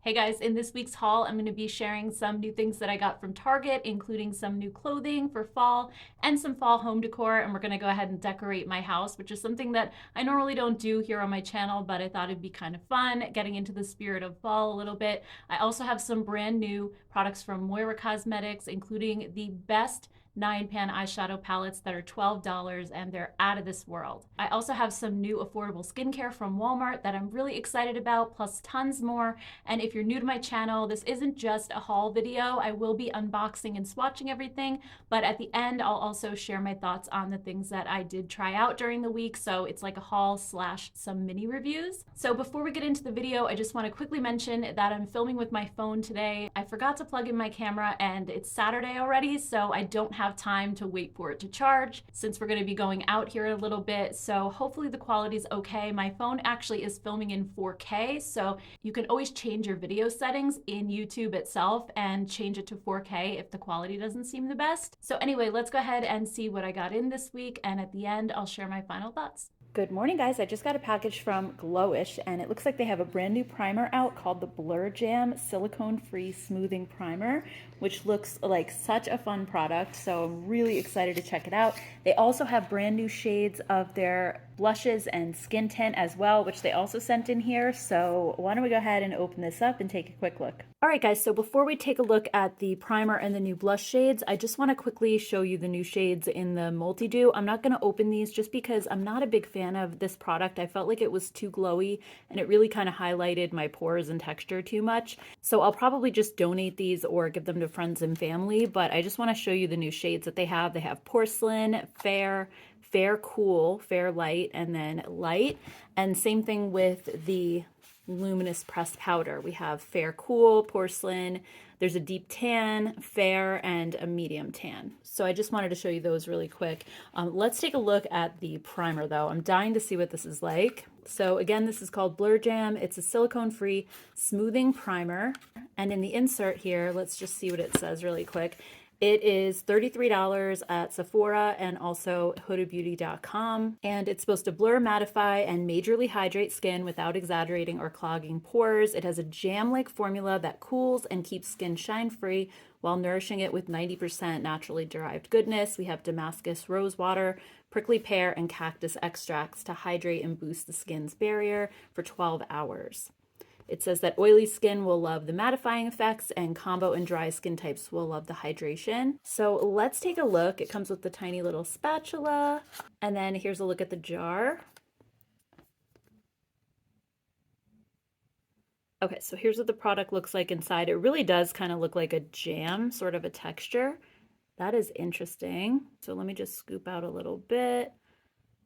Hey guys, in this week's haul, I'm going to be sharing some new things that I got from Target, including some new clothing for fall and some fall home decor. And we're going to go ahead and decorate my house, which is something that I normally don't do here on my channel, but I thought it'd be kind of fun getting into the spirit of fall a little bit. I also have some brand new products from Moira Cosmetics, including the best 9-pan eyeshadow palettes that are $12 and they're out of this world. I also have some new affordable skincare from Walmart that I'm really excited about, plus tons more. And if you're new to my channel, this isn't just a haul video. I will be unboxing and swatching everything, but at the end, I'll also share my thoughts on the things that I did try out during the week. So it's like a haul slash some mini reviews. So before we get into the video, I just want to quickly mention that I'm filming with my phone today. I forgot to plug in my camera and it's Saturday already, so I don't have time to wait for it to charge since we're going to be going out here a little bit. So hopefully the quality is okay. My phone actually is filming in 4K, so you can always change your video settings in YouTube itself and change it to 4K if the quality doesn't seem the best. So anyway, let's go ahead and see what I got in this week, and at the end I'll share my final thoughts. Good morning, guys. I just got a package from Glowish, and it looks like they have a brand new primer out called the Blur Jam Silicone-Free Smoothing Primer, which looks like such a fun product, so I'm really excited to check it out. They also have brand new shades of their blushes and skin tint as well, which they also sent in here, so why don't we go ahead and open this up and take a quick look. All right, guys, so before we take a look at the primer and the new blush shades, I just want to quickly show you the new shades in the multi-dew. I'm not going to open these just because I'm not a big fan of this product. I felt like it was too glowy and it really kind of highlighted my pores and texture too much. So I'll probably just donate these or give them to friends and family, but I just want to show you the new shades that they have. They have Porcelain, Fair, Fair Cool, Fair Light, and then Light. And same thing with the luminous pressed powder. We have Fair Cool, Porcelain, there's a deep tan, fair, and a medium tan. So I just wanted to show you those really quick. Let's take a look at the primer though. I'm dying to see what this is like. So again, this is called Blur Jam. It's a silicone-free smoothing primer. And in the insert here, let's just see what it says really quick. It is $33 at Sephora and also hudabeauty.com. And it's supposed to blur, mattify, and majorly hydrate skin without exaggerating or clogging pores. It has a jam-like formula that cools and keeps skin shine-free while nourishing it with 90% naturally derived goodness. We have Damascus rose water, prickly pear, and cactus extracts to hydrate and boost the skin's barrier for 12 hours. It says that oily skin will love the mattifying effects and combo and dry skin types will love the hydration. So let's take a look. It comes with the tiny little spatula. And then here's a look at the jar. Okay, so here's what the product looks like inside. It really does kind of look like a jam, sort of a texture. That is interesting. So let me just scoop out a little bit.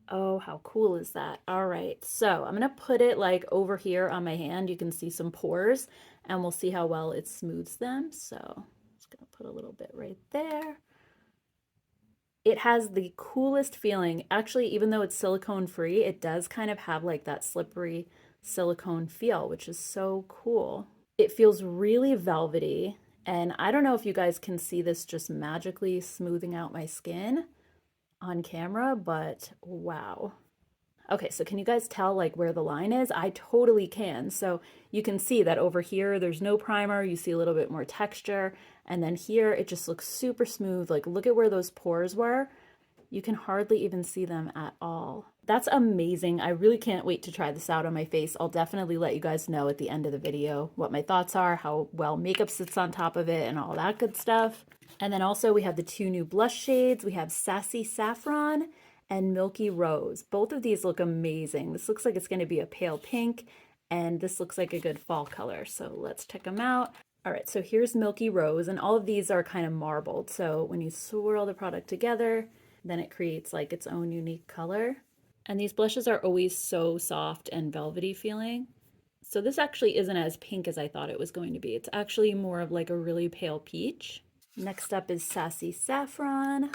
Oh, how cool is that? All right, so I'm gonna put it like over here on my hand. You can see some pores and we'll see how well it smooths them. So I'm just gonna put a little bit right there. It has the coolest feeling. Actually, even though it's silicone free, it does kind of have like that slippery silicone feel, which is so cool. It feels really velvety. And I don't know if you guys can see this just magically smoothing out my skin on camera, but wow. Okay, so can you guys tell like where the line is? I totally can. So you can see that over here, there's no primer. You see a little bit more texture. And then here, it just looks super smooth. Like look at where those pores were. You can hardly even see them at all. That's amazing. I really can't wait to try this out on my face. I'll definitely let you guys know at the end of the video what my thoughts are, how well makeup sits on top of it, and all that good stuff. And then also we have the two new blush shades. We have Sassy Saffron and Milky Rose. Both of these look amazing. This looks like it's going to be a pale pink, and this looks like a good fall color. So let's check them out. All right, so here's Milky Rose, and all of these are kind of marbled. So when you swirl the product together, then it creates like its own unique color. And these blushes are always so soft and velvety feeling. So this actually isn't as pink as I thought it was going to be. It's actually more of like a really pale peach. Next up is Sassy Saffron.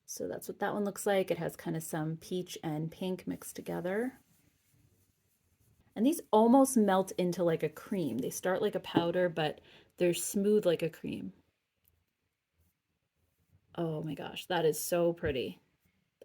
So that's what that one looks like. It has kind of some peach and pink mixed together. And these almost melt into like a cream. They start like a powder, but they're smooth like a cream. Oh my gosh, that is so pretty.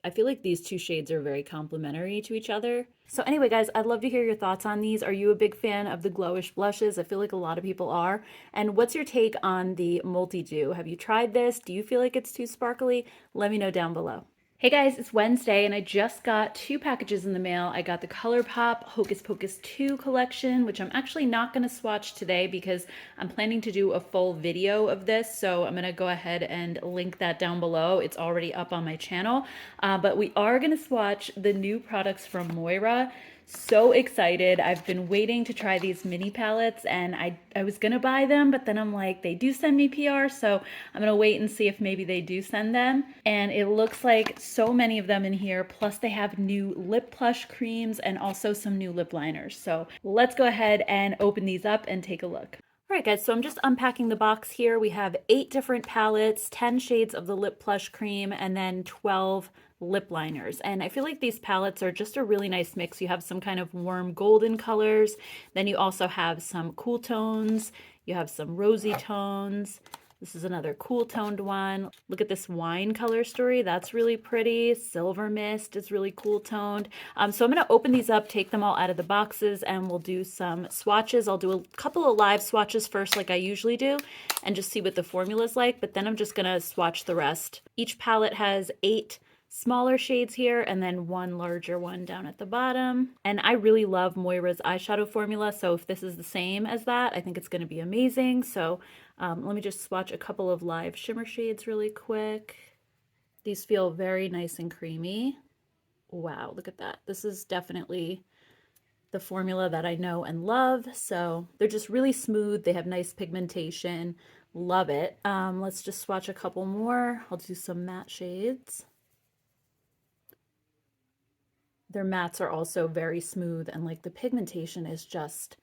I feel like these two shades are very complementary to each other. So anyway, guys, I'd love to hear your thoughts on these. Are you a big fan of the Glowish blushes? I feel like a lot of people are. And what's your take on the Multi-Dew? Have you tried this? Do you feel like it's too sparkly? Let me know down below. Hey guys, it's Wednesday and I just got 2 packages in the mail. I got the ColourPop Hocus Pocus 2 collection, which I'm actually not going to swatch today because I'm planning to do a full video of this. So I'm going to go ahead and link that down below. It's already up on my channel. But we are going to swatch the new products from Moira. So excited. I've been waiting to try these mini palettes and I was gonna buy them, but then I'm like, they do send me PR, so I'm gonna wait and see if maybe they do send them. And it looks like so many of them in here, plus they have new lip plush creams and also some new lip liners. So let's go ahead and open these up and take a look. All right, guys, so I'm just unpacking the box here. We have 8 different palettes, 10 shades of the lip plush cream, and then 12 lip liners. And I feel like these palettes are just a really nice mix. You have some kind of warm golden colors. Then you also have some cool tones. You have some rosy tones. This is another cool toned one. Look at this wine color story. That's really pretty. Silver Mist is really cool toned. So I'm going to open these up, take them all out of the boxes, and we'll do some swatches. I'll do a couple of live swatches first like I usually do and just see what the formula's like, but then I'm just going to swatch the rest. Each palette has 8 smaller shades here and then 1 larger one down at the bottom. And I really love Moira's eyeshadow formula, so if this is the same as that, I think it's going to be amazing. So let me just swatch a couple of live shimmer shades really quick. These feel very nice and creamy. Wow, look at that. This is definitely the formula that I know and love. So they're just really smooth. They have nice pigmentation. Love it. Let's just swatch a couple more. I'll do some matte shades. Their mattes are also very smooth and like the pigmentation is just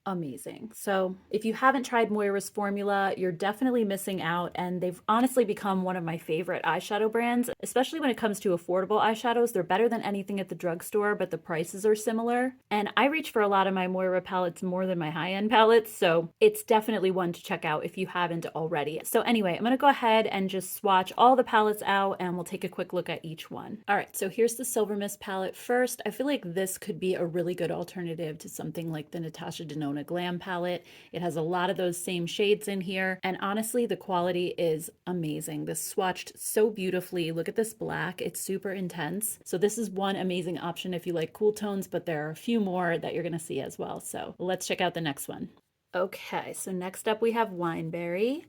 amazing. So if you haven't tried Moira's formula, you're definitely missing out, and they've honestly become one of my favorite eyeshadow brands, especially when it comes to affordable eyeshadows. They're better than anything at the drugstore, but the prices are similar. And I reach for a lot of my Moira palettes more than my high-end palettes, so it's definitely one to check out if you haven't already. So anyway, I'm gonna go ahead and just swatch all the palettes out and we'll take a quick look at each one. All right, so here's the Silver Mist palette first. I feel like this could be a really good alternative to something like the Natasha Denona Glam palette. It has a lot of those same shades in here, and honestly the quality is amazing. This swatched so beautifully. Look at this black, it's super intense. So this is one amazing option if you like cool tones, but there are a few more that you're gonna see as well. So let's check out the next one. Okay, so next up we have Wineberry,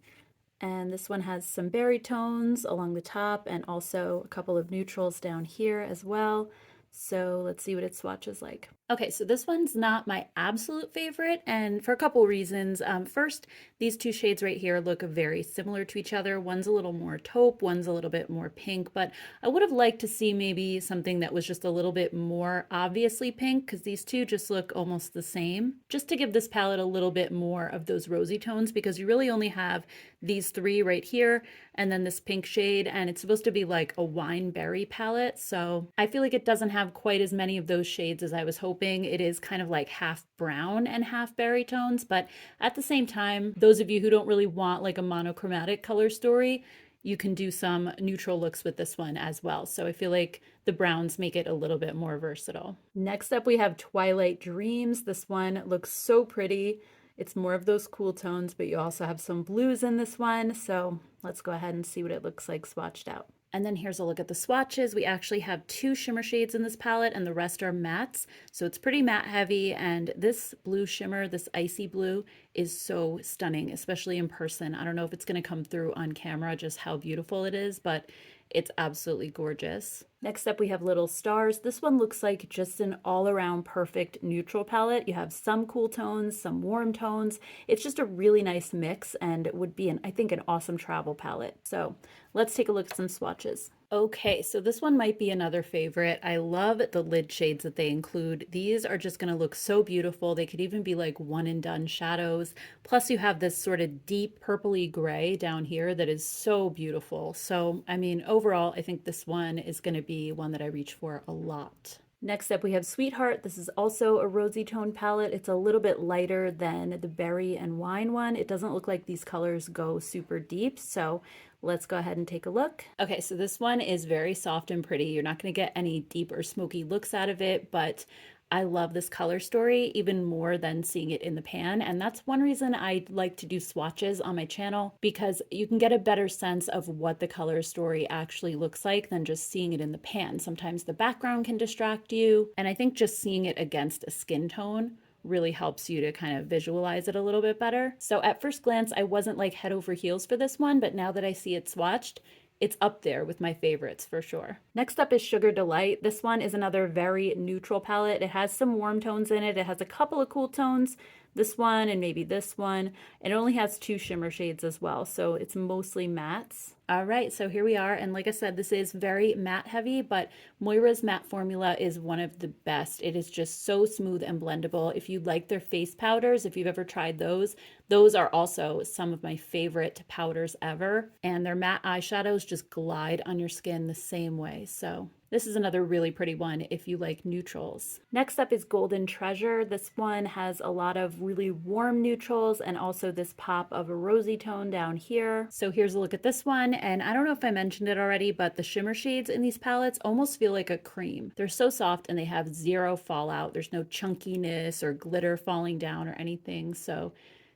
and this one has some berry tones along the top and also a couple of neutrals down here as well. So let's see what it swatches like. Okay, so this one's not my absolute favorite, and for a couple reasons. First, these 2 shades right here look very similar to each other. One's a little more taupe, one's a little bit more pink, but I would have liked to see maybe something that was just a little bit more obviously pink, because these 2 just look almost the same. Just to give this palette a little bit more of those rosy tones, because you really only have these 3 right here, and then this pink shade, and it's supposed to be like a wine berry palette, so I feel like it doesn't have quite as many of those shades as I was hoping. It is kind of like half brown and half berry tones, but at the same time, those of you who don't really want like a monochromatic color story, you can do some neutral looks with this one as well. So I feel like the browns make it a little bit more versatile. Next up, we have Twilight Dreams. This one looks so pretty. It's more of those cool tones, but you also have some blues in this one. So let's go ahead and see what it looks like swatched out. And then here's a look at the swatches. We actually have 2 shimmer shades in this palette and the rest are mattes. So it's pretty matte heavy, and this blue shimmer, this icy blue, is so stunning, especially in person. I don't know if it's gonna come through on camera just how beautiful it is, but it's absolutely gorgeous. Next up we have Little Stars. This one looks like just an all-around perfect neutral palette. You have some cool tones, some warm tones. It's just a really nice mix and it would be, I think, an awesome travel palette. So let's take a look at some swatches. Okay, so this one might be another favorite. I love the lid shades that they include. These are just going to look so beautiful. They could even be like one and done shadows. Plus you have this sort of deep purpley gray down here that is so beautiful. So, I mean, overall, I think this one is going to be one that I reach for a lot. Next up, we have Sweetheart. This is also a rosy tone palette. It's a little bit lighter than the berry and wine one. It doesn't look like these colors go super deep, so let's go ahead and take a look. Okay, so this one is very soft and pretty. You're not going to get any deep or smoky looks out of it, but I love this color story even more than seeing it in the pan. And that's one reason I like to do swatches on my channel, because you can get a better sense of what the color story actually looks like than just seeing it in the pan. Sometimes the background can distract you. And I think just seeing it against a skin tone really helps you to kind of visualize it a little bit better. So at first glance, I wasn't like head over heels for this one, but now that I see it swatched, it's up there with my favorites for sure. Next up is Sugar Delight. This one is another very neutral palette. It has some warm tones in it. It has a couple of cool tones, this one and maybe this one. It only has 2 shimmer shades as well, so it's mostly mattes. All right, so here we are. And like I said, this is very matte heavy, but Moira's matte formula is one of the best. It is just so smooth and blendable. If you like their face powders, if you've ever tried those are also some of my favorite powders ever. And their matte eyeshadows just glide on your skin the same way. So this is another really pretty one if you like neutrals. Next up is Golden Treasure. This one has a lot of really warm neutrals and also this pop of a rosy tone down here. So here's a look at this one. And I don't know if I mentioned it already, but the shimmer shades in these palettes almost feel like a cream. They're so soft and they have zero fallout. There's no chunkiness or glitter falling down or anything. So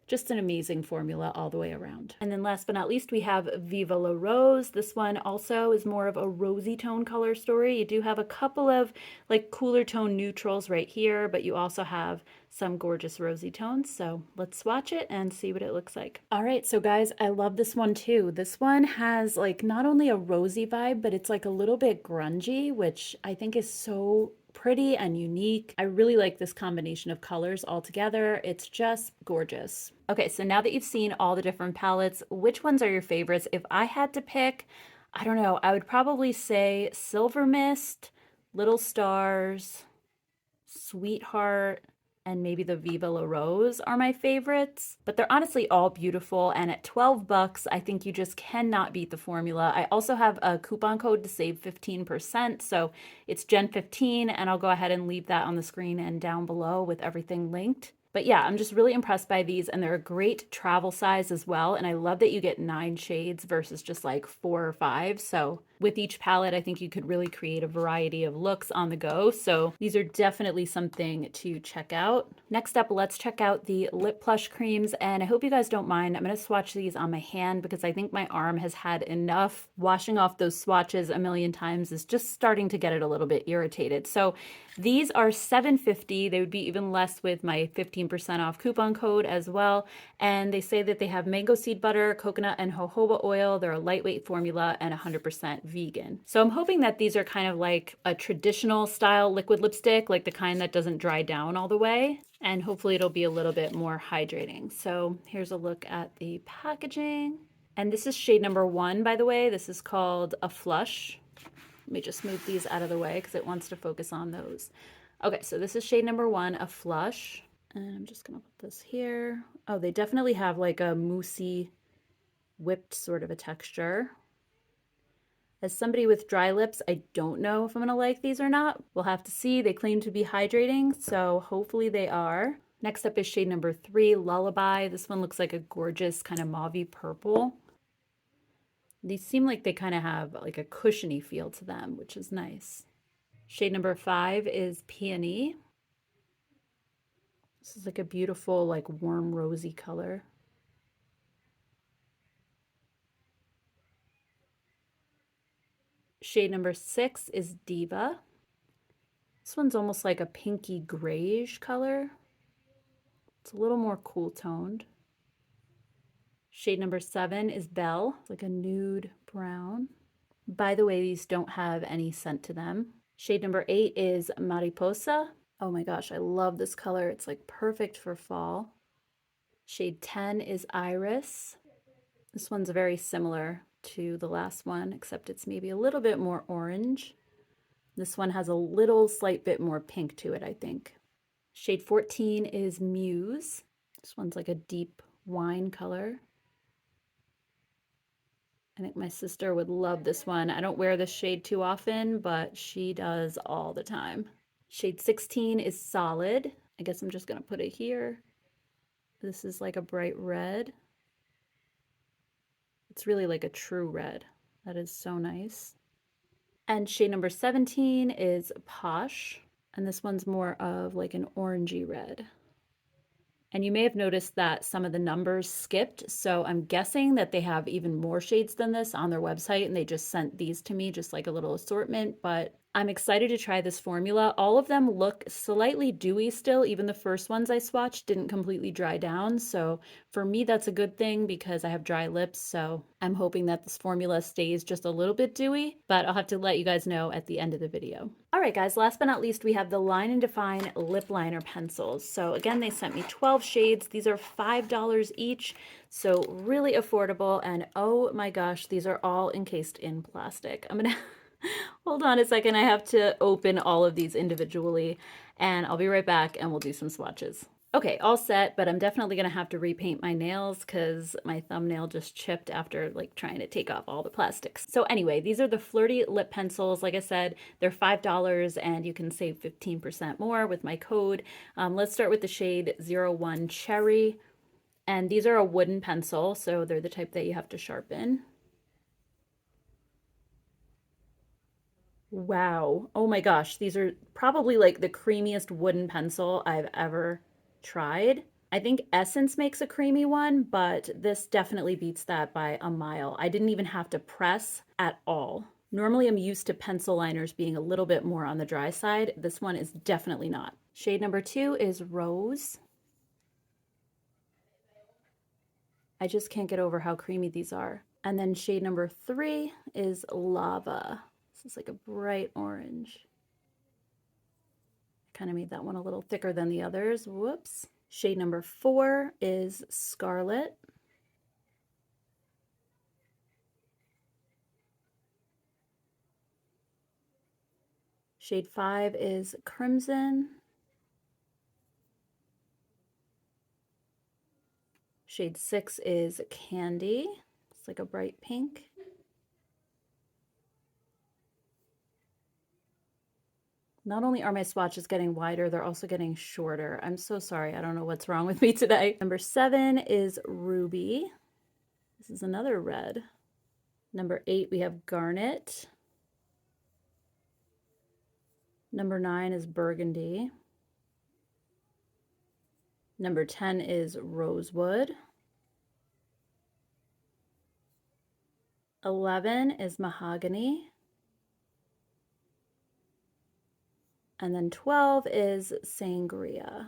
just an amazing formula all the way around. And then last but not least, we have Viva La Rose. This one also is more of a rosy tone color story. You do have a couple of like cooler tone neutrals right here, but you also have some gorgeous rosy tones. So let's swatch it and see what it looks like. All right, so guys, I love this one too. This one has like not only a rosy vibe, but it's like a little bit grungy, which I think is so pretty and unique. I really like this combination of colors all together. It's just gorgeous. Okay, so now that you've seen all the different palettes, which ones are your favorites? If I had to pick, I don't know, I would probably say Silver Mist, Little Stars, Sweetheart, and maybe the Viva La Rose are my favorites, but they're honestly all beautiful. And at 12 bucks, I think you just cannot beat the formula. I also have a coupon code to save 15%. So it's Gen15, and I'll go ahead and leave that on the screen and down below with everything linked. But yeah, I'm just really impressed by these, and they're a great travel size as well. And I love that you get 9 shades versus just like 4 or 5. So with each palette, I think you could really create a variety of looks on the go. So these are definitely something to check out. Next up, let's check out the lip plush creams. And I hope you guys don't mind. I'm going to swatch these on my hand because I think my arm has had enough. Washing off those swatches a million times is just starting to get it a little bit irritated. So these are $7.50. They would be even less with my 15% off coupon code as well. And they say that they have mango seed butter, coconut, and jojoba oil. They're a lightweight formula and 100% vegan. So I'm hoping that these are kind of like a traditional style liquid lipstick, like the kind that doesn't dry down all the way. And hopefully it'll be a little bit more hydrating. So here's a look at the packaging. And this is shade number 1, by the way. This is called a Flush. Let me just move these out of the way because it wants to focus on those. Okay, so this is shade number 1, a Flush. And I'm just gonna put this here. Oh, they definitely have like a moussey, whipped sort of a texture. As somebody with dry lips, I don't know if I'm gonna like these or not. We'll have to see. They claim to be hydrating, so hopefully they are. Next up is shade number 3, Lullaby. This one looks like a gorgeous kind of mauvey purple. These seem like they kind of have like a cushiony feel to them, which is nice. Shade number 5 is Peony. This is like a beautiful, like warm rosy color. Shade number 6 is Diva. This one's almost like a pinky grayish color. It's a little more cool toned. Shade number 7 is Belle. It's like a nude brown. By the way, these don't have any scent to them. Shade number 8 is Mariposa. Oh my gosh, I love this color. It's like perfect for fall. Shade 10 is Iris. This one's very similar to the last one, except it's maybe a little bit more orange. This one has a little slight bit more pink to it, I think. Shade 14 is Muse. This one's like a deep wine color. I think my sister would love this one. I don't wear this shade too often, but she does all the time. Shade 16 is Solid. I guess I'm just gonna put it here. This is like a bright red. It's really like a true red. That is so nice. And shade number 17 is Posh. And this one's more of like an orangey red. And you may have noticed that some of the numbers skipped. So I'm guessing that they have even more shades than this on their website and they just sent these to me, just like a little assortment. But I'm excited to try this formula. All of them look slightly dewy still. Even the first ones I swatched didn't completely dry down. So for me, that's a good thing because I have dry lips. So I'm hoping that this formula stays just a little bit dewy, but I'll have to let you guys know at the end of the video. All right, guys, last but not least, we have the Line and Define lip liner pencils. So again, they sent me 12 shades. These are $5 each, so really affordable. And oh my gosh, these are all encased in plastic. I'm gonna hold on a second. I have to open all of these individually, and I'll be right back and we'll do some swatches. Okay, all set, but I'm definitely gonna have to repaint my nails because my thumbnail just chipped after like trying to take off all the plastics. So anyway, these are the Flirty lip pencils. Like I said, they're $5 and you can save 15% more with my code. Let's start with the shade 01 Cherry. And these are a wooden pencil, so they're the type that you have to sharpen. Wow. Oh my gosh, these are probably like the creamiest wooden pencil I've ever tried. I think Essence makes a creamy one, but this definitely beats that by a mile. I didn't even have to press at all. Normally I'm used to pencil liners being a little bit more on the dry side. This one is definitely not. Shade number 2 is Rose. I just can't get over how creamy these are. And then shade number 3 is Lava. This is like a bright orange. Kind of made that one a little thicker than the others. Whoops. Shade number 4 is Scarlet. Shade 5 is Crimson. Shade 6 is Candy. It's like a bright pink. Not only are my swatches getting wider, they're also getting shorter. I'm so sorry. I don't know what's wrong with me today. Number 7 is Ruby. This is another red. Number 8, we have Garnet. Number 9 is Burgundy. Number 10 is Rosewood. 11 is Mahogany. And then 12 is Sangria.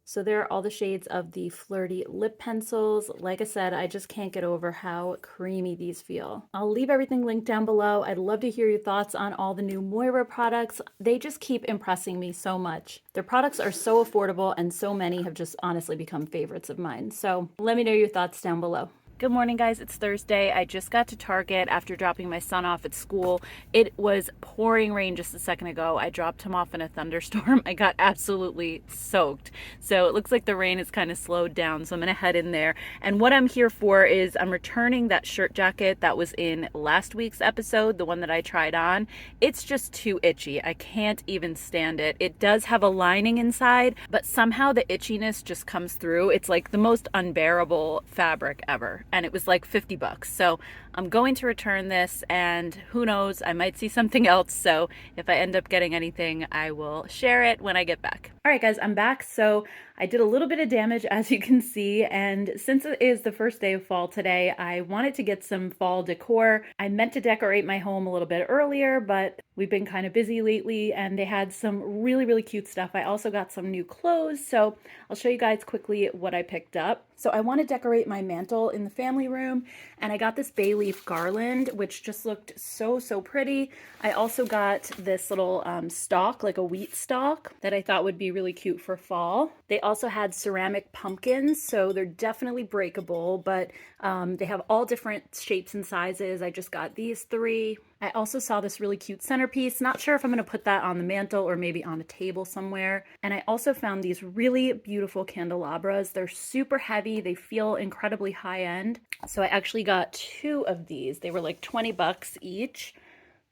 So there are all the shades of the Flirty lip pencils. Like I said, I just can't get over how creamy these feel. I'll leave everything linked down below. I'd love to hear your thoughts on all the new Moira products. They just keep impressing me so much. Their products are so affordable and so many have just honestly become favorites of mine. So let me know your thoughts down below. Good morning, guys. It's Thursday. I just got to Target after dropping my son off at school. It was pouring rain just a second ago. I dropped him off in a thunderstorm. I got absolutely soaked. So it looks like the rain has kind of slowed down. So I'm going to head in there. And what I'm here for is I'm returning that shirt jacket that was in last week's episode, the one that I tried on. It's just too itchy. I can't even stand it. It does have a lining inside, but somehow the itchiness just comes through. It's like the most unbearable fabric ever. And it was like 50 bucks. So I'm going to return this and who knows, I might see something else. So if I end up getting anything, I will share it when I get back. All right, guys, I'm back. So I did a little bit of damage, as you can see. And since it is the first day of fall today, I wanted to get some fall decor. I meant to decorate my home a little bit earlier, but we've been kind of busy lately and they had some really, really cute stuff. I also got some new clothes. So I'll show you guys quickly what I picked up. So I want to decorate my mantle in the family room and I got this bay leaf garland, which just looked so, so pretty. I also got this little stalk, like a wheat stalk that I thought would be really cute for fall. They also had ceramic pumpkins, so they're definitely breakable, but they have all different shapes and sizes. I just got these 3. I also saw this really cute centerpiece. Not sure if I'm going to put that on the mantle or maybe on a table somewhere. And I also found these really beautiful candelabras. They're super heavy. They feel incredibly high end. So I actually got 2 of these. They were like 20 bucks each.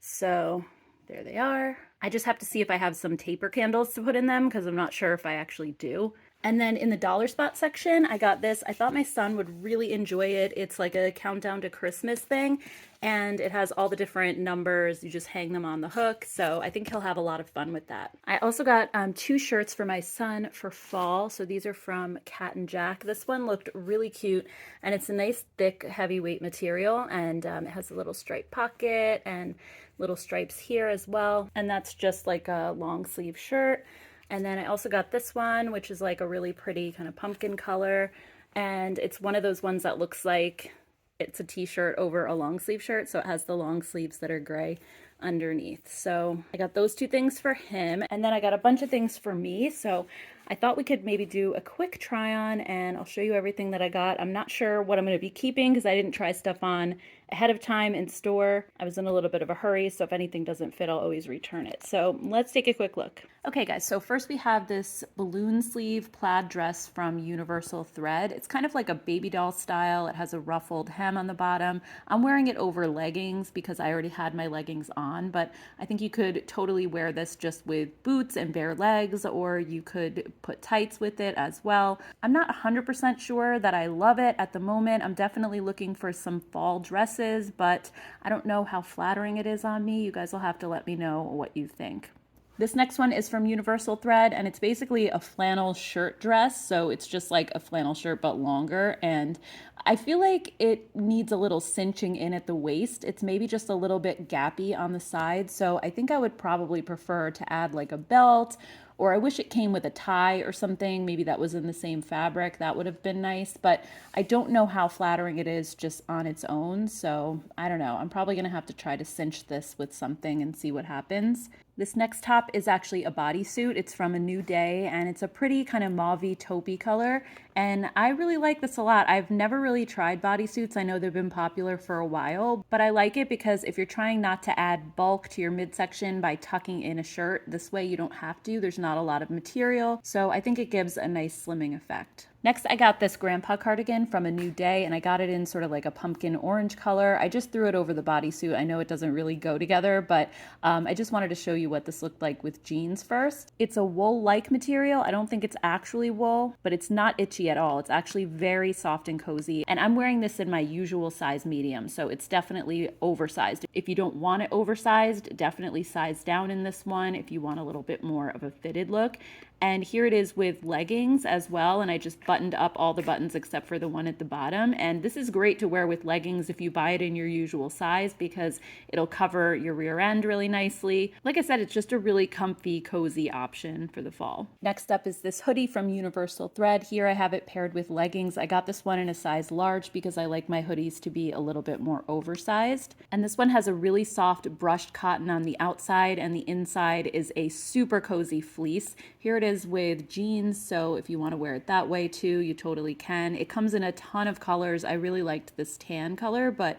So There they are. I just have to see if I have some taper candles to put in them because I'm not sure if I actually do. And then in the dollar spot section, I got this. I thought my son would really enjoy it. It's like a countdown to Christmas thing, and it has all the different numbers. You just hang them on the hook, so I think he'll have a lot of fun with that. I also got 2 shirts for my son for fall. So these are from Cat and Jack. This one looked really cute, and it's a nice thick heavyweight material, and it has a little stripe pocket and little stripes here as well. And that's just like a long sleeve shirt. And then I also got this one, which is like a really pretty kind of pumpkin color. And it's one of those ones that looks like it's a t-shirt over a long sleeve shirt. So it has the long sleeves that are gray underneath. So I got those 2 things for him. And then I got a bunch of things for me. So I thought we could maybe do a quick try on and I'll show you everything that I got. I'm not sure what I'm going to be keeping because I didn't try stuff on ahead of time in store. I was in a little bit of a hurry, so if anything doesn't fit, I'll always return it. So let's take a quick look. Okay guys, so first we have this balloon sleeve plaid dress from Universal Thread. It's kind of like a baby doll style. It has a ruffled hem on the bottom. I'm wearing it over leggings because I already had my leggings on, but I think you could totally wear this just with boots and bare legs, or you could put tights with it as well. I'm not 100% sure that I love it at the moment. I'm definitely looking for some fall dresses, but I don't know how flattering it is on me. You guys will have to let me know what you think. This next one is from Universal Thread, and it's basically a flannel shirt dress. So it's just like a flannel shirt, but longer. And I feel like it needs a little cinching in at the waist. It's maybe just a little bit gappy on the side. So I think I would probably prefer to add like a belt, or I wish it came with a tie or something. Maybe that was in the same fabric. That would have been nice, but I don't know how flattering it is just on its own. So I don't know. I'm probably gonna have to try to cinch this with something and see what happens. This next top is actually a bodysuit. It's from A New Day, and it's a pretty kind of mauvey taupey color. And I really like this a lot. I've never really tried bodysuits. I know they've been popular for a while, but I like it because if you're trying not to add bulk to your midsection by tucking in a shirt, this way you don't have to. There's not a lot of material. So I think it gives a nice slimming effect. Next, I got this grandpa cardigan from A New Day, and I got it in sort of like a pumpkin orange color. I just threw it over the bodysuit. I know it doesn't really go together, but I just wanted to show you what this looked like with jeans first. It's a wool-like material. I don't think it's actually wool, but it's not itchy at all. It's actually very soft and cozy, and I'm wearing this in my usual size medium, so it's definitely oversized. If you don't want it oversized, definitely size down in this one if you want a little bit more of a fitted look. And here it is with leggings as well, and I just buttoned up all the buttons except for the one at the bottom. And this is great to wear with leggings if you buy it in your usual size because it'll cover your rear end really nicely. Like I said, it's just a really comfy, cozy option for the fall. Next up is this hoodie from Universal Thread. Here I have it paired with leggings. I got this one in a size large because I like my hoodies to be a little bit more oversized. And this one has a really soft brushed cotton on the outside, and the inside is a super cozy fleece. Here it is with jeans, so if you want to wear it that way too, you totally can. It comes in a ton of colors. I really liked this tan color, but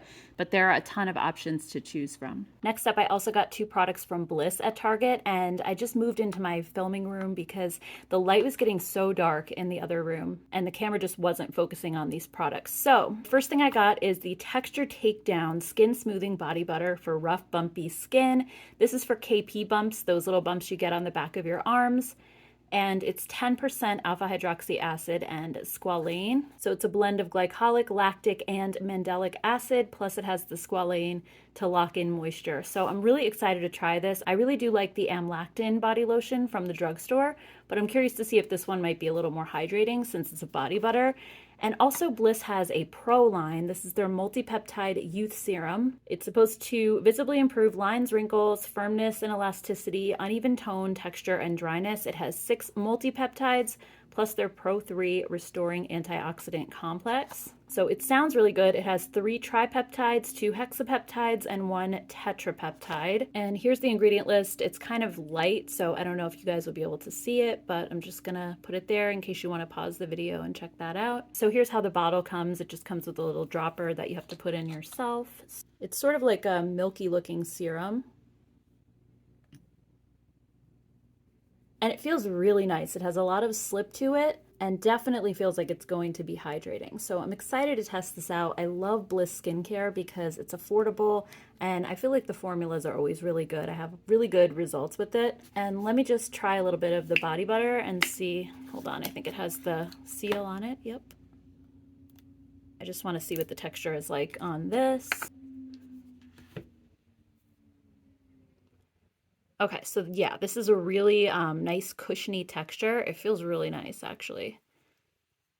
there are a ton of options to choose from. Next up, I also got 2 products from Bliss at Target, and I just moved into my filming room because the light was getting so dark in the other room and the camera just wasn't focusing on these products. So first thing I got is the Texture Takedown Skin Smoothing Body Butter for rough, bumpy skin. This is for KP bumps, those little bumps you get on the back of your arms. And it's 10% alpha hydroxy acid and squalane. So it's a blend of glycolic, lactic, and mandelic acid, plus it has the squalane to lock in moisture. So I'm really excited to try this. I really do like the amlactin body lotion from the drugstore, but I'm curious to see if this one might be a little more hydrating since it's a body butter. And also Bliss has a Pro line. This is their multi-peptide youth serum. It's supposed to visibly improve lines, wrinkles, firmness and elasticity, uneven tone, texture, and dryness. It has 6 multi-peptides plus their Pro 3 restoring antioxidant complex. So it sounds really good. It has 3 tripeptides, 2 hexapeptides, and 1 tetrapeptide. And here's the ingredient list. It's kind of light, so I don't know if you guys will be able to see it, but I'm just gonna put it there in case you want to pause the video and check that out. So here's how the bottle comes. It just comes with a little dropper that you have to put in yourself. It's sort of like a milky looking serum. And it feels really nice. It has a lot of slip to it and definitely feels like it's going to be hydrating. So I'm excited to test this out. I love Bliss skincare because it's affordable and I feel like the formulas are always really good. I have really good results with it. And let me just try a little bit of the body butter and see. Hold on, I think it has the seal on it. Yep. I just want to see what the texture is like on this. Okay, so yeah, this is a really nice cushiony texture. It feels really nice actually.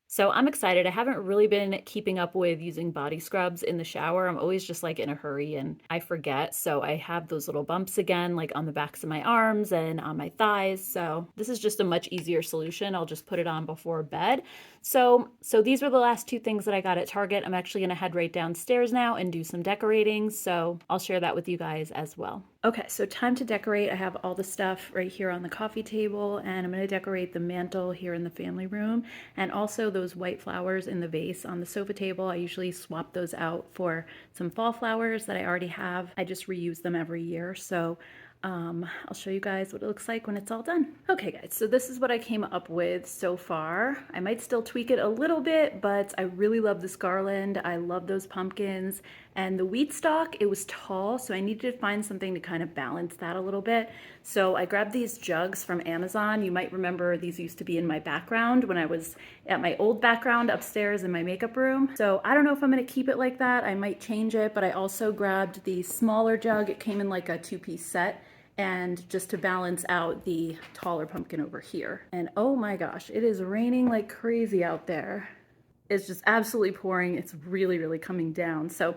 So I'm excited. I haven't really been keeping up with using body scrubs in the shower. I'm always just like in a hurry and I forget. So I have those little bumps again, like on the backs of my arms and on my thighs. So this is just a much easier solution. I'll just put it on before bed. So these were the last two things that I got at Target. I'm actually going to head right downstairs now and do some decorating. So I'll share that with you guys as well. Okay, so time to decorate. I have all the stuff right here on the coffee table, and I'm going to decorate the mantle here in the family room, and also those white flowers in the vase on the sofa table. I usually swap those out for some fall flowers that I already have. I just reuse them every year, so I'll show you guys what it looks like when it's all done. Okay guys, so this is what I came up with so far. I might still tweak it a little bit, but I really love this garland. I love those pumpkins, and the wheat stalk, it was tall, so I needed to find something to kind of balance that a little bit. So I grabbed these jugs from Amazon. You might remember these used to be in my background when I was at my old background upstairs in my makeup room. So I don't know if I'm gonna keep it like that. I might change it, but I also grabbed the smaller jug. It came in like a 2-piece set, and just to balance out the taller pumpkin over here. And oh my gosh, it is raining like crazy out there. It's just absolutely pouring. It's really, really coming down. So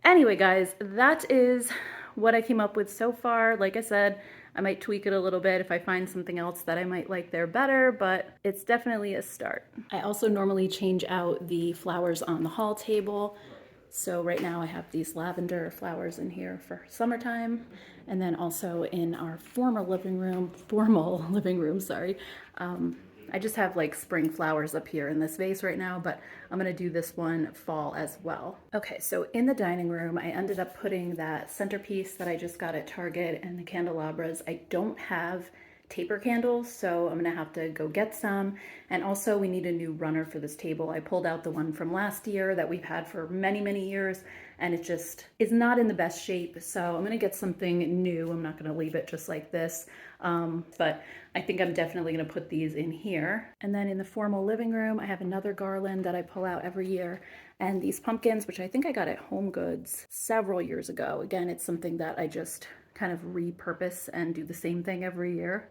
anyway, guys, that is what I came up with so far. Like I said, I might tweak it a little bit if I find something else that I might like there better, but it's definitely a start. I also normally change out the flowers on the hall table. So right now I have these lavender flowers in here for summertime. And then also in our formal living room, sorry. I just have like spring flowers up here in this vase right now, but I'm gonna do this one fall as well. Okay, so in the dining room, I ended up putting that centerpiece that I just got at Target and the candelabras. I don't have taper candles, so I'm gonna have to go get some. And also we need a new runner for this table. I pulled out the one from last year that we've had for many, many years, and it just is not in the best shape. So I'm gonna get something new. I'm not gonna leave it just like this. But I think I'm definitely gonna put these in here. And then in the formal living room, I have another garland that I pull out every year. And these pumpkins, which I think I got at Home Goods several years ago. Again, it's something that I just kind of repurpose and do the same thing every year.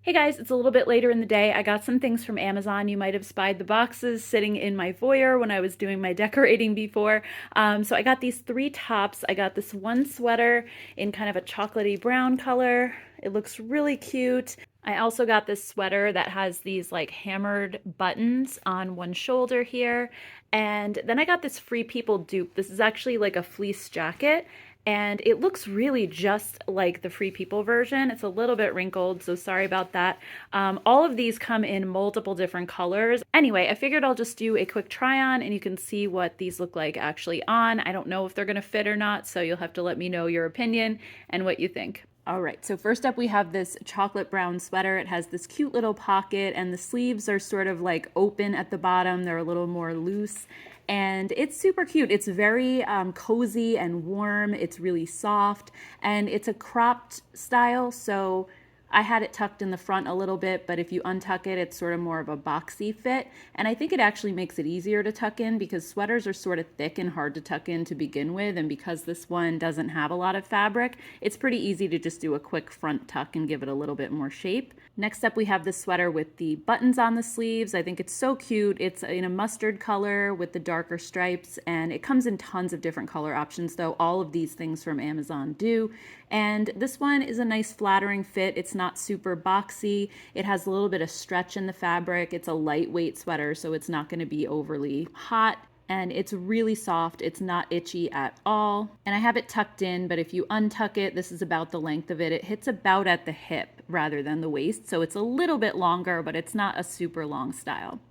Hey guys, it's a little bit later in the day. I got some things from Amazon. You might have spied the boxes sitting in my foyer when I was doing my decorating before. So I got these 3 tops. I got this one sweater in kind of a chocolatey brown color. It looks really cute. I also got this sweater that has these like hammered buttons on one shoulder here. And then I got this Free People dupe. This is actually like a fleece jacket, and it looks really just like the Free People version. It's a little bit wrinkled, so sorry about that. All of these come in multiple different colors. Anyway, I figured I'll just do a quick try on and you can see what these look like actually on. I don't know if they're gonna fit or not, so you'll have to let me know your opinion and what you think. All right, so first up we have this chocolate brown sweater. It has this cute little pocket and the sleeves are sort of like open at the bottom. They're a little more loose and it's super cute. It's very cozy and warm. It's really soft and it's a cropped style, so I had it tucked in the front a little bit, but if you untuck it, it's sort of more of a boxy fit. And I think it actually makes it easier to tuck in because sweaters are sort of thick and hard to tuck in to begin with. And because this one doesn't have a lot of fabric, it's pretty easy to just do a quick front tuck and give it a little bit more shape. Next up, we have this sweater with the buttons on the sleeves. I think it's so cute. It's in a mustard color with the darker stripes, and it comes in tons of different color options, though all of these things from Amazon do. And this one is a nice flattering fit. It's not super boxy. It has a little bit of stretch in the fabric. It's a lightweight sweater, so it's not going to be overly hot. And it's really soft. It's not itchy at all. And I have it tucked in, but if you untuck it, this is about the length of it. It hits about at the hip rather than the waist. So it's a little bit longer, but it's not a super long style.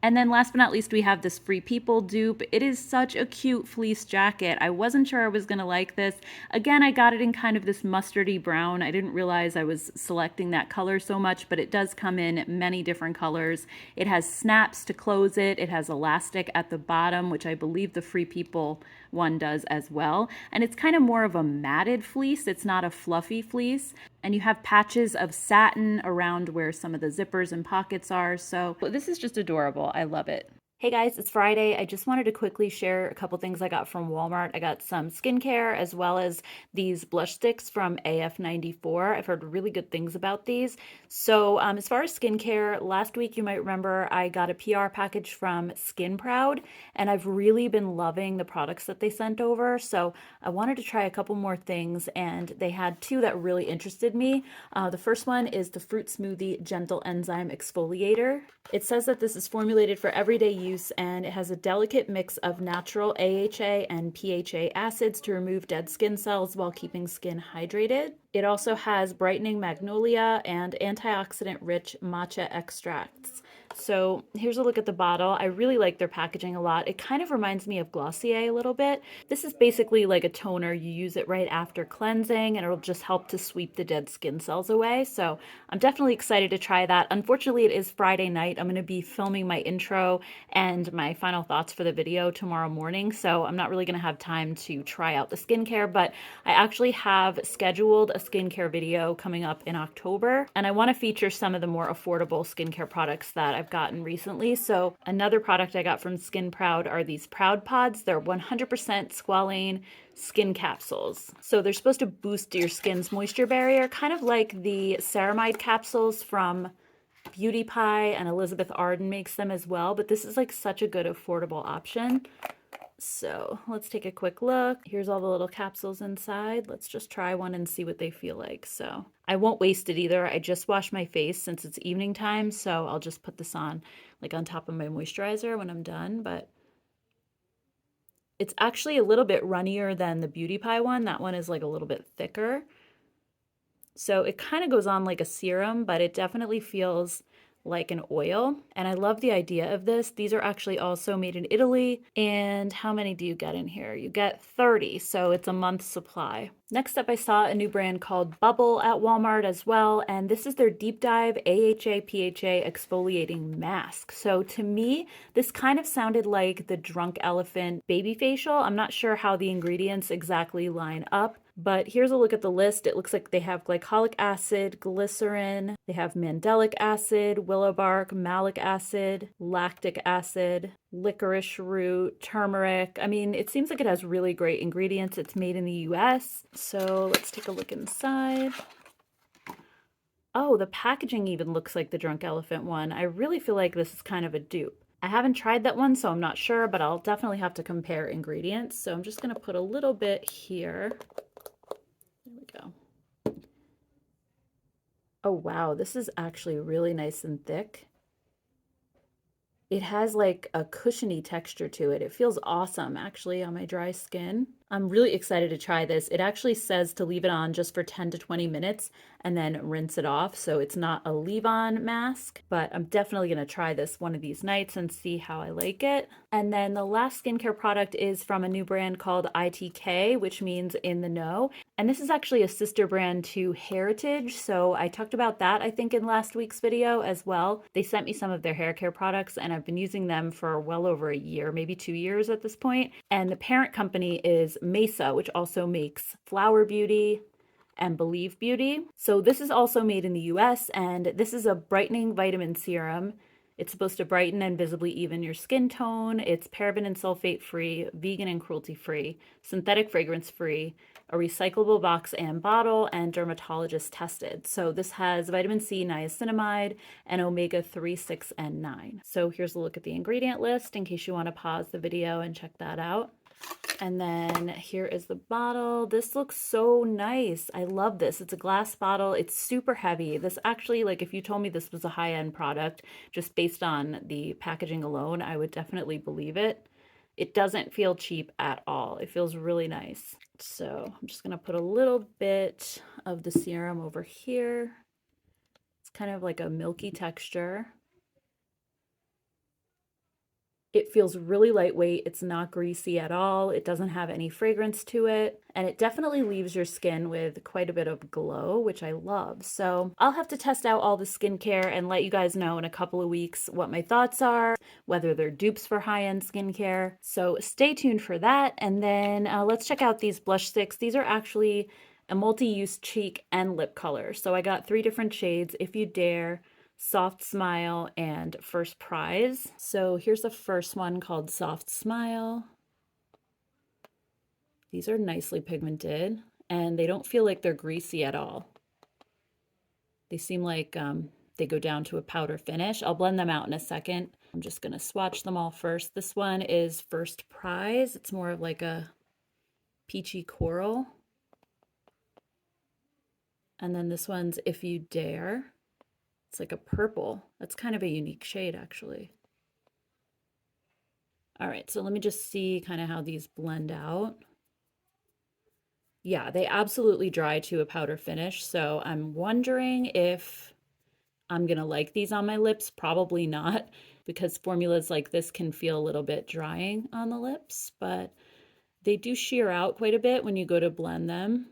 And then last but not least, we have this Free People dupe. It is such a cute fleece jacket. I wasn't sure I was gonna like this. Again, I got it in kind of this mustardy brown. I didn't realize I was selecting that color so much, but it does come in many different colors. It has snaps to close it. It has elastic at the bottom, which I believe the Free People one does as well. And it's kind of more of a matted fleece. It's not a fluffy fleece. And you have patches of satin around where some of the zippers and pockets are. So this is just adorable. I love it. Hey guys, it's Friday. I just wanted to quickly share a couple things I got from Walmart. I got some skincare as well as these blush sticks from AF94. I've heard really good things about these. So as far as skincare, last week you might remember I got a PR package from Skin Proud, and I've really been loving the products that they sent over. So I wanted to try a couple more things, and they had two that really interested me. The first one is the Fruit Smoothie Gentle Enzyme Exfoliator. It says that this is formulated for everyday use, and it has a delicate mix of natural AHA and PHA acids to remove dead skin cells while keeping skin hydrated. It also has brightening magnolia and antioxidant rich matcha extracts. So here's a look at the bottle. I really like their packaging a lot. It kind of reminds me of Glossier a little bit. This is basically like a toner. You use it right after cleansing, and it'll just help to sweep the dead skin cells away. So I'm definitely excited to try that. Unfortunately, it is Friday night. I'm going to be filming my intro and my final thoughts for the video tomorrow morning, so I'm not really going to have time to try out the skincare, but I actually have scheduled a skincare video coming up in October, and I want to feature some of the more affordable skincare products that I've gotten recently. So another product I got from Skin Proud are these Proud Pods. They're 100% squalane skin capsules. So they're supposed to boost your skin's moisture barrier, kind of like the ceramide capsules from Beauty Pie, and Elizabeth Arden makes them as well, but this is like such a good affordable option. So let's take a quick look. Here's all the little capsules inside. Let's just try one and see what they feel like. So I won't waste it either. I just washed my face since it's evening time, so I'll just put this on like on top of my moisturizer when I'm done. But it's actually a little bit runnier than the Beauty Pie one. That one is like a little bit thicker. So it kind of goes on like a serum, but it definitely feels like an oil. And I love the idea of this. These are actually also made in Italy. And how many do you get in here? You get 30, so it's a month's supply. Next up, I saw a new brand called Bubble at Walmart as well, and this is their Deep Dive AHA PHA Exfoliating Mask. So to me, this kind of sounded like the Drunk Elephant Baby Facial. I'm not sure how the ingredients exactly line up, but here's a look at the list. It looks like they have glycolic acid, glycerin, they have mandelic acid, willow bark, malic acid, lactic acid, licorice root, turmeric. I mean, it seems like it has really great ingredients. It's made in the US. So let's take a look inside. Oh, the packaging even looks like the Drunk Elephant one. I really feel like this is kind of a dupe. I haven't tried that one, so I'm not sure, but I'll definitely have to compare ingredients. So I'm just going to put a little bit here. There we go. Oh, wow. This is actually really nice and thick. It has like a cushiony texture to it. It feels awesome actually on my dry skin. I'm really excited to try this. It actually says to leave it on just for 10 to 20 minutes and then rinse it off. So it's not a leave-on mask, but I'm definitely going to try this one of these nights and see how I like it. And then the last skincare product is from a new brand called ITK, which means in the know. And this is actually a sister brand to Heritage. So I talked about that, I think, in last week's video as well. They sent me some of their hair care products, and I've been using them for well over a year, maybe 2 years at this point. And the parent company is Mesa, which also makes Flower Beauty and Believe Beauty. So this is also made in the US, and this is a brightening vitamin serum. It's supposed to brighten and visibly even your skin tone. It's paraben and sulfate free, vegan and cruelty free, synthetic fragrance free, a recyclable box and bottle, and dermatologist tested. So this has vitamin C, niacinamide, and omega-3, 6, and 9. So here's a look at the ingredient list in case you want to pause the video and check that out. And then here is the bottle. This looks so nice. I love this. It's a glass bottle. It's super heavy. This actually, like if you told me this was a high-end product, just based on the packaging alone, I would definitely believe it. It doesn't feel cheap at all. It feels really nice. So I'm just gonna put a little bit of the serum over here. It's kind of like a milky texture. It feels really lightweight. It's not greasy at all. It doesn't have any fragrance to it. And it definitely leaves your skin with quite a bit of glow, which I love. So I'll have to test out all the skincare and let you guys know in a couple of weeks what my thoughts are, whether they're dupes for high-end skincare. So stay tuned for that. And then let's check out these blush sticks. These are actually a multi-use cheek and lip color. So I got 3 different shades, If You Dare, Soft Smile, and First Prize. So here's the first one called Soft Smile. These are nicely pigmented and they don't feel like they're greasy at all. They seem like they go down to a powder finish. I'll blend them out in a second. I'm just gonna swatch them all first. This one is First Prize. It's more of like a peachy coral. And then this one's If You Dare. It's like a purple. That's kind of a unique shade, actually. All right, so let me just see kind of how these blend out. Yeah, they absolutely dry to a powder finish. So I'm wondering if I'm gonna like these on my lips. Probably not, because formulas like this can feel a little bit drying on the lips, but they do sheer out quite a bit when you go to blend them.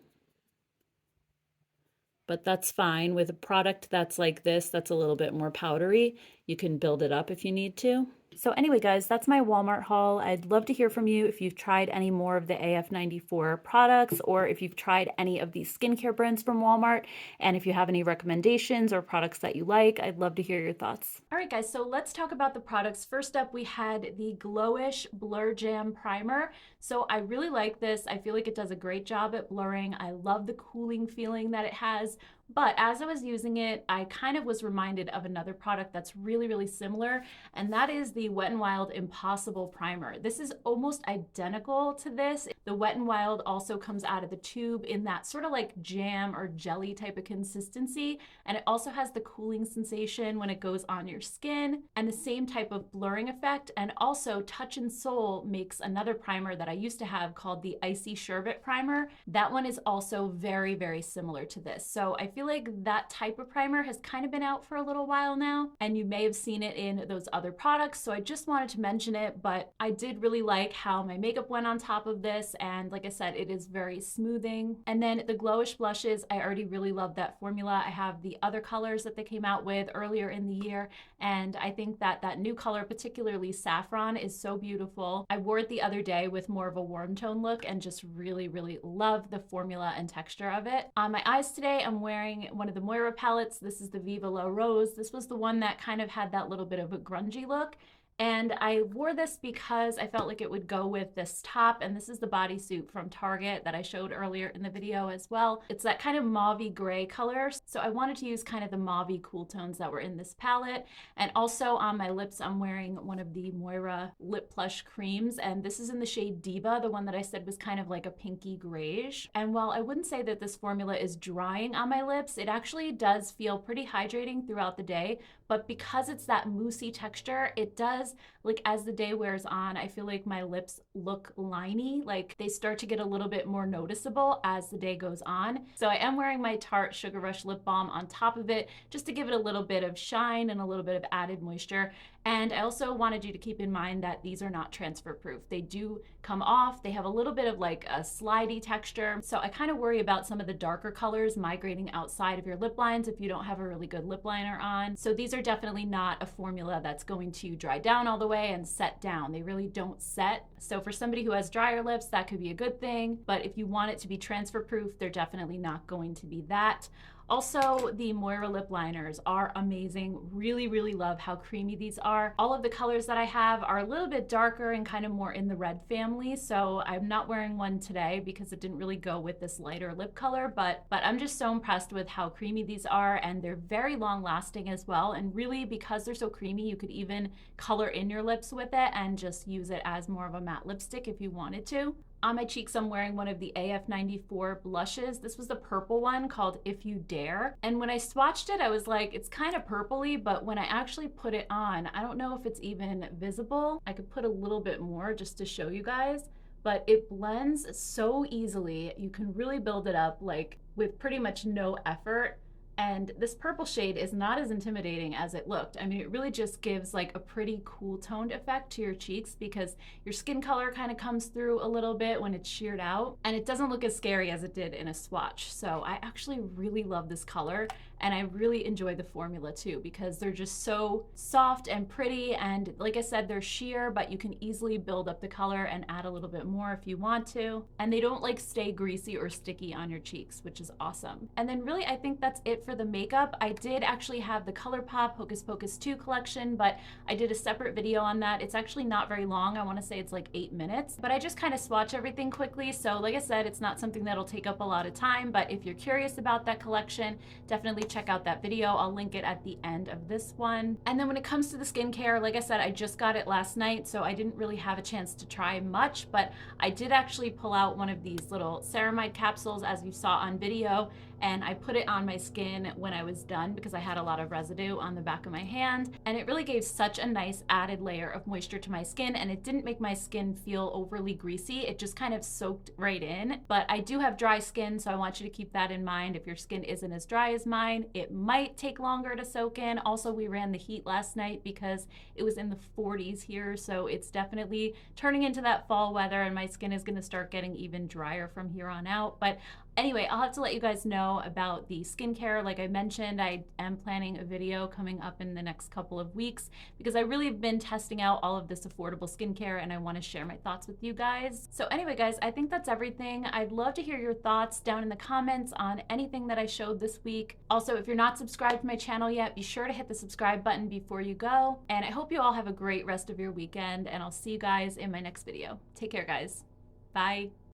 But that's fine. With a product that's like this, that's a little bit more powdery, you can build it up if you need to. So anyway, guys, that's my Walmart haul. I'd love to hear from you if you've tried any more of the AF94 products, or if you've tried any of these skincare brands from Walmart. And if you have any recommendations or products that you like, I'd love to hear your thoughts. All right, guys, so let's talk about the products. First up, we had the Glowish Blur Jam Primer. So I really like this. I feel like it does a great job at blurring. I love the cooling feeling that it has. But as I was using it, I kind of was reminded of another product that's really, really similar, and that is the Wet n Wild Impossible Primer. This is almost identical to this. The Wet n Wild also comes out of the tube in that sort of like jam or jelly type of consistency, and it also has the cooling sensation when it goes on your skin, and the same type of blurring effect. And also Touch in Soul makes another primer that I used to have called the Icy Sherbet Primer. That one is also very, very similar to this. So I feel like that type of primer has kind of been out for a little while now, and you may have seen it in those other products, so I just wanted to mention it. But I did really like how my makeup went on top of this, and like I said, it is very smoothing. And then the Glowish blushes, I already really love that formula. I have the other colors that they came out with earlier in the year, and I think that that new color, particularly Saffron, is so beautiful. I wore it the other day with more of a warm tone look and just really, really love the formula and texture of it. On my eyes today, I'm wearing one of the Moira palettes. This is the Viva La Rose. This was the one that kind of had that little bit of a grungy look. And I wore this because I felt like it would go with this top, and this is the bodysuit from Target that I showed earlier in the video as well. It's that kind of mauvey gray color, so I wanted to use kind of the mauvey cool tones that were in this palette. And also on my lips, I'm wearing one of the Moira Lip Plush creams, and this is in the shade Diva, the one that I said was kind of like a pinky grayish. And while I wouldn't say that this formula is drying on my lips, it actually does feel pretty hydrating throughout the day, but because it's that moussey texture, it does, like as the day wears on, I feel like my lips look liney, like they start to get a little bit more noticeable as the day goes on. So I am wearing my Tarte Sugar Rush lip balm on top of it just to give it a little bit of shine and a little bit of added moisture. And I also wanted you to keep in mind that these are not transfer proof. They do come off. They have a little bit of like a slidey texture. So I kind of worry about some of the darker colors migrating outside of your lip lines if you don't have a really good lip liner on. So these are definitely not a formula that's going to dry down all the way and set down. They really don't set. So for somebody who has drier lips, that could be a good thing. But if you want it to be transfer proof, they're definitely not going to be that. Also, the Moira lip liners are amazing. Really, really love how creamy these are. All of the colors that I have are a little bit darker and kind of more in the red family, so I'm not wearing one today because it didn't really go with this lighter lip color, but I'm just so impressed with how creamy these are, and they're very long lasting as well. And really, because they're so creamy, you could even color in your lips with it and just use it as more of a matte lipstick if you wanted to. On my cheeks, I'm wearing one of the AF94 blushes. This was the purple one called If You Dare. And when I swatched it, I was like, it's kind of purpley, but when I actually put it on, I don't know if it's even visible. I could put a little bit more just to show you guys, but it blends so easily. You can really build it up like with pretty much no effort. And this purple shade is not as intimidating as it looked. I mean, it really just gives like a pretty cool toned effect to your cheeks because your skin color kind of comes through a little bit when it's sheared out, and it doesn't look as scary as it did in a swatch. So I actually really love this color, and I really enjoy the formula too because they're just so soft and pretty, and like I said, they're sheer, but you can easily build up the color and add a little bit more if you want to, and they don't like stay greasy or sticky on your cheeks, which is awesome. And then really I think that's it for the makeup. I did actually have the ColourPop Hocus Pocus 2 collection, but I did a separate video on that. It's actually not very long. I want to say it's like 8 minutes, but I just kind of swatch everything quickly. So like I said, it's not something that'll take up a lot of time, but if you're curious about that collection, definitely check out that video. I'll link it at the end of this one. And then when it comes to the skincare, like I said, I just got it last night, so I didn't really have a chance to try much, but I did actually pull out one of these little ceramide capsules as you saw on video, and I put it on my skin when I was done because I had a lot of residue on the back of my hand, and it really gave such a nice added layer of moisture to my skin, and it didn't make my skin feel overly greasy. It just kind of soaked right in. But I do have dry skin, so I want you to keep that in mind. If your skin isn't as dry as mine, it might take longer to soak in. Also, we ran the heat last night because it was in the 40s here, so it's definitely turning into that fall weather, and my skin is going to start getting even drier from here on out. But anyway, I'll have to let you guys know about the skincare. Like I mentioned, I am planning a video coming up in the next couple of weeks because I really have been testing out all of this affordable skincare, and I want to share my thoughts with you guys. So anyway, guys, I think that's everything. I'd love to hear your thoughts down in the comments on anything that I showed this week. Also, if you're not subscribed to my channel yet, be sure to hit the subscribe button before you go. And I hope you all have a great rest of your weekend, and I'll see you guys in my next video. Take care, guys. Bye.